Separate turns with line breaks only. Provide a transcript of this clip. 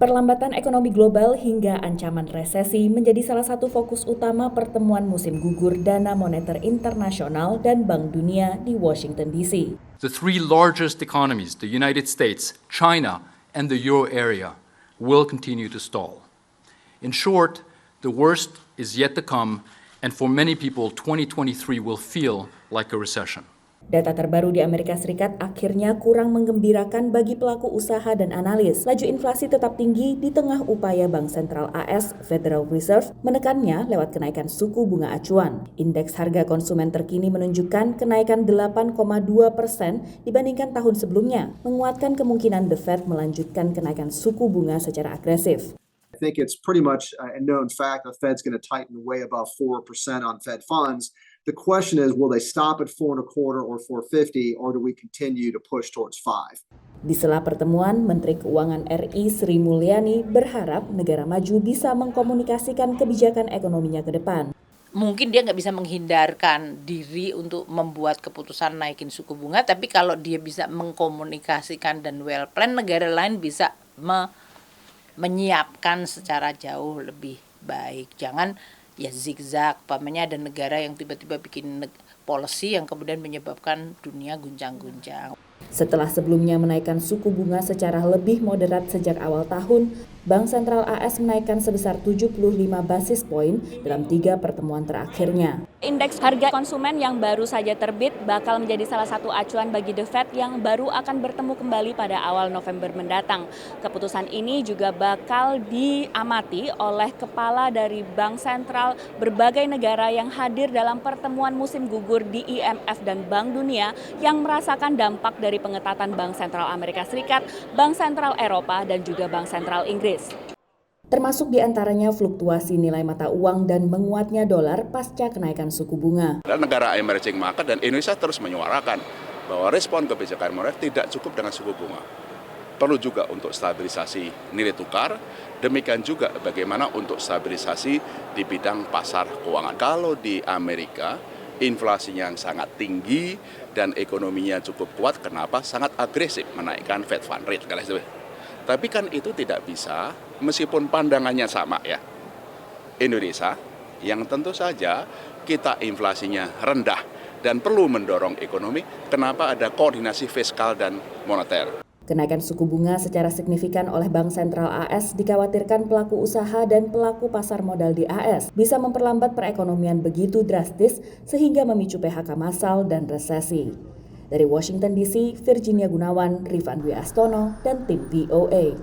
Perlambatan ekonomi global hingga ancaman resesi menjadi salah satu fokus utama pertemuan musim gugur Dana Moneter Internasional dan Bank Dunia di Washington DC.
The three largest economies, the United States, China, and the euro area, will continue to stall. In short, the worst is yet to come, and for many people, 2023 will feel like a recession.
Data terbaru di Amerika Serikat akhirnya kurang menggembirakan bagi pelaku usaha dan analis. Laju inflasi tetap tinggi di tengah upaya Bank Sentral AS Federal Reserve menekannya lewat kenaikan suku bunga acuan. Indeks harga konsumen terkini menunjukkan kenaikan 8,2% dibandingkan tahun sebelumnya, menguatkan kemungkinan The Fed melanjutkan kenaikan suku bunga secara agresif.
I think it's pretty much a known fact the Fed's going to tighten way above 4% on Fed funds. The question is, will they stop at 4.25 or 4.50, or do we continue to push towards 5?
Di sela pertemuan, Menteri Keuangan RI Sri Mulyani berharap negara maju bisa mengkomunikasikan kebijakan ekonominya ke depan.
Mungkin dia nggak bisa menghindarkan diri untuk membuat keputusan naikin suku bunga, tapi kalau dia bisa mengkomunikasikan dan well plan, negara lain bisa menyiapkan secara jauh lebih baik. Jangan ya zigzag, pamannya ada negara yang tiba-tiba bikin policy yang kemudian menyebabkan dunia guncang-guncang.
Setelah sebelumnya menaikkan suku bunga secara lebih moderat sejak awal tahun, Bank Sentral AS menaikkan sebesar 75 basis poin dalam 3 pertemuan terakhirnya.
Indeks harga konsumen yang baru saja terbit bakal menjadi salah satu acuan bagi The Fed yang baru akan bertemu kembali pada awal November mendatang. Keputusan ini juga bakal diamati oleh kepala dari Bank Sentral berbagai negara yang hadir dalam pertemuan musim gugur di IMF dan Bank Dunia yang merasakan dampak dari pengetatan Bank Sentral Amerika Serikat, Bank Sentral Eropa, dan juga Bank Sentral Inggris.
Termasuk diantaranya fluktuasi nilai mata uang dan menguatnya dolar pasca kenaikan suku bunga.
Dan negara emerging market dan Indonesia terus menyuarakan bahwa respon kebijakan moneter tidak cukup dengan suku bunga. Perlu juga untuk stabilisasi nilai tukar, demikian juga bagaimana untuk stabilisasi di bidang pasar keuangan. Kalau di Amerika, inflasinya yang sangat tinggi dan ekonominya cukup kuat, kenapa sangat agresif menaikkan Fed Fund Rate. Tapi kan itu tidak bisa, meskipun pandangannya sama ya. Indonesia yang tentu saja kita inflasinya rendah dan perlu mendorong ekonomi, kenapa ada koordinasi fiskal dan moneter.
Kenaikan suku bunga secara signifikan oleh Bank Sentral AS dikhawatirkan pelaku usaha dan pelaku pasar modal di AS bisa memperlambat perekonomian begitu drastis sehingga memicu PHK massal dan resesi. Dari Washington DC, Virginia Gunawan, Rifan Dwi Astono, dan tim VOA.